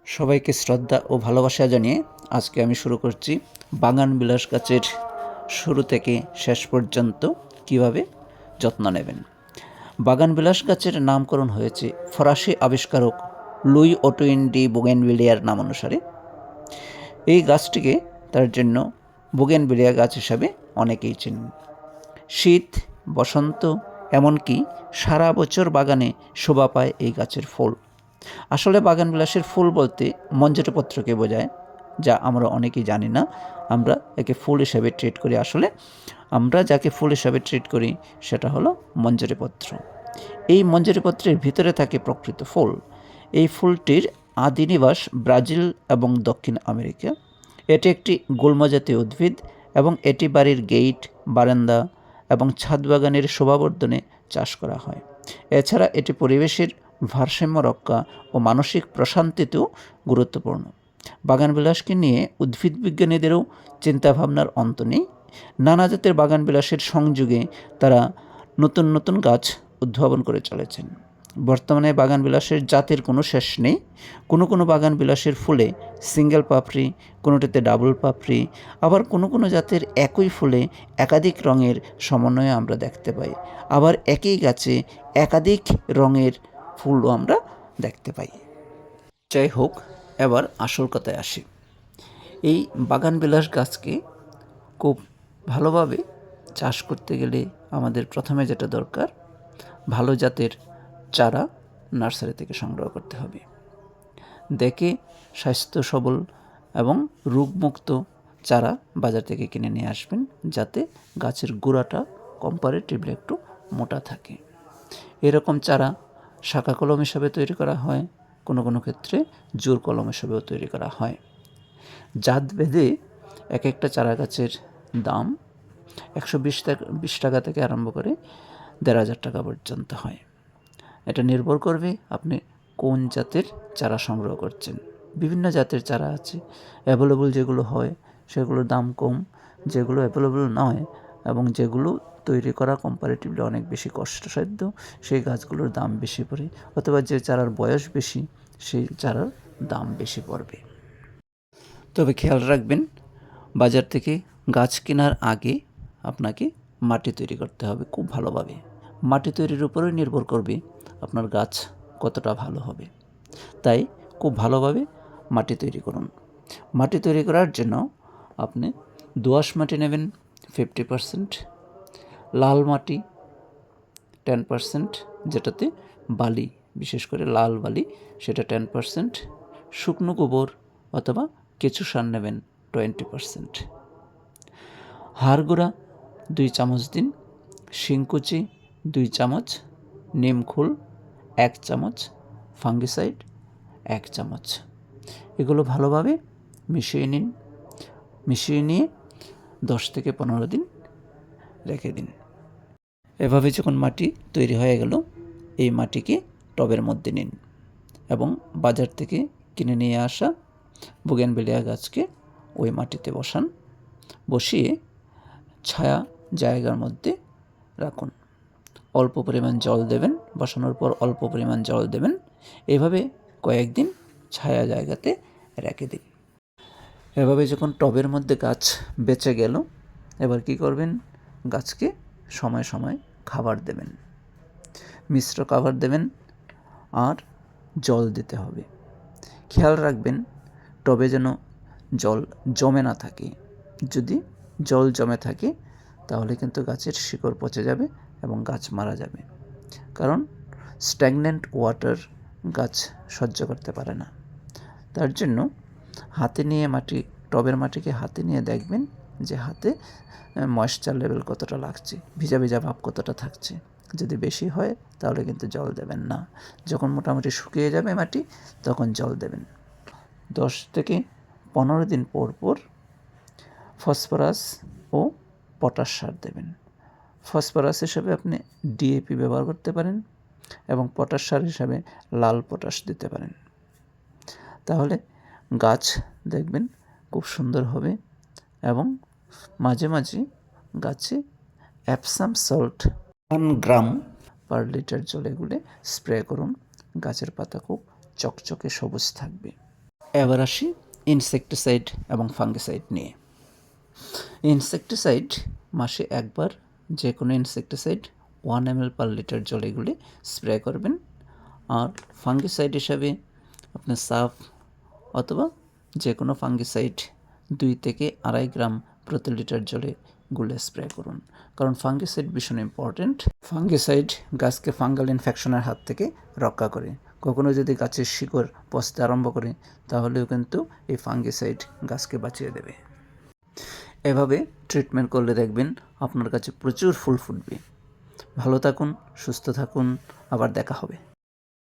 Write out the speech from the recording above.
সবাইকে শ্রদ্ধা ও ভালোবাসা জানিয়ে আজকে আমি শুরু করছি বাগান বিলাস গাছের শুরু থেকে শেষ পর্যন্ত কিভাবে যত্ন নেবেন। বাগান বিলাস গাছের নামকরণ হয়েছে ফরাসি আবিষ্কারক লুই অটোইন ডি বোগেনভিলিয়ার নাম অনুসারে। এই গাছটিকে তার জন্য বোগেনভিলিয়া গাছ হিসাবে অনেকেই চেনেন। শীত, বসন্ত, এমনকি সারা বছর বাগানে শোভা পায় এই গাছের ফুল। আসলে বাগানবিলাসের ফুল বলতে মঞ্জুরিপত্রকে বোঝায়, যা আমরা অনেকেই জানি না। আমরা একে ফুল হিসাবে ট্রিট করি। আসলে আমরা যাকে ফুল হিসাবে ট্রিট করি সেটা হলো মঞ্জুরিপত্র। এই মঞ্জুরিপত্রের ভিতরে থাকে প্রকৃত ফুল। এই ফুলটির আদি নিবাস ব্রাজিল এবং দক্ষিণ আমেরিকা। এটি একটি গুল্মজাতীয় উদ্ভিদ এবং এটি বাড়ির গেট, বারান্দা এবং ছাদ বাগানের শোভাবর্ধনে চাষ করা হয়। এছাড়া এটি পরিবেশের ভারসাম্য রক্ষা ও মানসিক প্রশান্তিতেও গুরুত্বপূর্ণ। বাগানবিলাসকে নিয়ে উদ্ভিদ বিজ্ঞানীদেরও চিন্তাভাবনার অন্ত নেই। নানা জাতের বাগানবিলাসের সংযোগে তারা নতুন নতুন গাছ উদ্ভাবন করে চলেছেন। বর্তমানে বাগানবিলাসের জাতের কোনো শেষ নেই। কোনো কোনো বাগানবিলাসের ফুলে সিঙ্গেল পাপড়ি, কোনোটিতে ডাবল পাপড়ি, আবার কোনো কোনো জাতের একই ফুলে একাধিক রঙের সমন্বয় আমরা দেখতে পাই। আবার একই গাছে একাধিক রঙের ফুলও আমরা দেখতে পাই। যাই হোক, এবার আসল কথায় আসি। এই বাগানবিলাস গাছকে খুব ভালোভাবে চাষ করতে গেলে আমাদের প্রথমে যেটা দরকার, ভালো জাতের চারা নার্সারি থেকে সংগ্রহ করতে হবে। দেখে স্বাস্থ্য সবল এবং রোগমুক্ত চারা বাজার থেকে কিনে নিয়ে আসবেন, যাতে গাছের গোড়াটা কম্পারেটিভলি একটু মোটা থাকে। এরকম চারা শাখা কলম হিসাবে তৈরি করা হয়, কোনো কোনো ক্ষেত্রে জোর কলম হিসাবেও তৈরি করা হয়। জাত ভেদে এক একটা চারা গাছের দাম 120 টাকা থেকে আরম্ভ করে 1,500 টাকা পর্যন্ত হয়। এটা নির্ভর করবে আপনি কোন জাতের চারা সংগ্রহ করছেন। বিভিন্ন জাতের চারা আছে। অ্যাভেলেবল যেগুলো হয় সেগুলোর দাম কম, যেগুলো অ্যাভেলেবল নয় এবং যেগুলো তৈরি করা কম্পারেটিভলি অনেক বেশি কষ্টসাধ্য, সেই গাছগুলোর দাম বেশি পড়ে, অথবা যে চারার বয়স বেশি সেই চারার দাম বেশি পড়বে। তবে খেয়াল রাখবেন, বাজার থেকে গাছ কেনার আগে আপনাকে মাটি তৈরি করতে হবে খুব ভালোভাবে। মাটি তৈরির উপরেই নির্ভর করবে আপনার গাছ কতটা ভালো হবে। তাই খুব ভালোভাবে মাটি তৈরি করুন। মাটি তৈরি করার জন্য আপনি দোআঁশ মাটি নেবেন 50%, লাল মাটি 10%, যেটাতে বালি, বিশেষ করে লাল বালি, সেটা 10%, শুকনো গোবর অথবা কেঁচু সার নেবেন 20%, হাড় গুঁড়া 2 চামচ দিন, শিংকুচি 2 চামচ, নিমখোল 1 চামচ, ফাঙ্গিসাইড 1 চামচ। এগুলো ভালোভাবে মিশিয়ে নিন। মিশিয়ে নিয়ে 10 থেকে 15 দিন রেখে দিন। এভাবে যখন মাটি তৈরি হয়ে গেল, এই মাটিকে টবের মধ্যে নিন এবং বাজার থেকে কিনে নিয়ে আসা বোগেনভিলিয়া গাছকে ওই মাটিতে বসান। বসিয়ে ছায়া জায়গার মধ্যে রাখুন। অল্প পরিমাণ জল দেবেন, বসানোর পর অল্প পরিমাণ জল দেবেন। এভাবে কয়েকদিন ছায়া জায়গাতে রেখে দিন। এভাবে যখন টবের মধ্যে গাছ বেঁচে গেল, এবার কি করবেন, গাছকে সময় সময় খাবার দেবেন, মিশ্র খাবার দেবেন আর জল দিতে হবে। খেয়াল রাখবেন টবে যেন জল জমে না থাকে। যদি জল জমে থাকে তাহলে কিন্তু গাছের শিকড় পচে যাবে এবং গাছ মারা যাবে। কারণ স্ট্যাগন্যান্ট ওয়াটার গাছ সহ্য করতে পারে না। তার জন্য হাতে নিয়ে টবের মাটিকে হাতে নিয়ে দেখবেন যে হাতে ময়েশ্চার লেভেল কতটা লাগছে, ভিজা ভিজা ভাব কতটা থাকছে। যদি বেশি হয় তাহলে কিন্তু জল দেবেন না। যখন মোটামুটি শুকিয়ে যাবে মাটি, তখন জল দেবেন। 10 থেকে 15 দিন পর পর ফসফরাস ও পটাশ সার দেবেন। ফসফরাস হিসেবে আপনি ডিএপি ব্যবহার করতে পারেন এবং পটাশ সার হিসাবে লাল পটাশ দিতে পারেন। তাহলে গাছ দেখবেন খুব সুন্দর হবে। এবং মাঝে মাঝে গাছে অ্যাপসাম সল্ট 1 গ্রাম পার লিটার জলে গুলে স্প্রে করুন। গাছের পাতা খুব চকচকে সবুজ থাকবে। এবার আসি ইনসেকটিসাইড এবং ফাঙ্গিসাইড নিয়ে। ইনসেকটিসাইড মাসে একবার যে কোনো ইনসেকটিসাইড 1 ml পার লিটার জলে গুলে স্প্রে করবেন। আর ফাঙ্গিসাইড হিসাবে আপনি সাফ অথবা যে কোনো ফাঙ্গিসাইড 2 থেকে 2.5 গ্রাম প্রতি লিটার জলে গুলে স্প্রে করুন, কারণ ফাঙ্গিসাইড ভীষণ ইম্পর্ট্যান্ট। ফাঙ্গিসাইড গাছকে ফাঙ্গাল ইনফেকশনের হাত থেকে রক্ষা করে। কখনো যদি গাছের শিকড় পচতে আরম্ভ করে তাহলেও কিন্তু এই ফাঙ্গিসাইড গাছকে বাঁচিয়ে দেবে। এভাবে ট্রিটমেন্ট করলে দেখবেন আপনার কাছে প্রচুর ফুল ফুটবে। ভালো থাকুন, সুস্থ থাকুন, আবার দেখা হবে।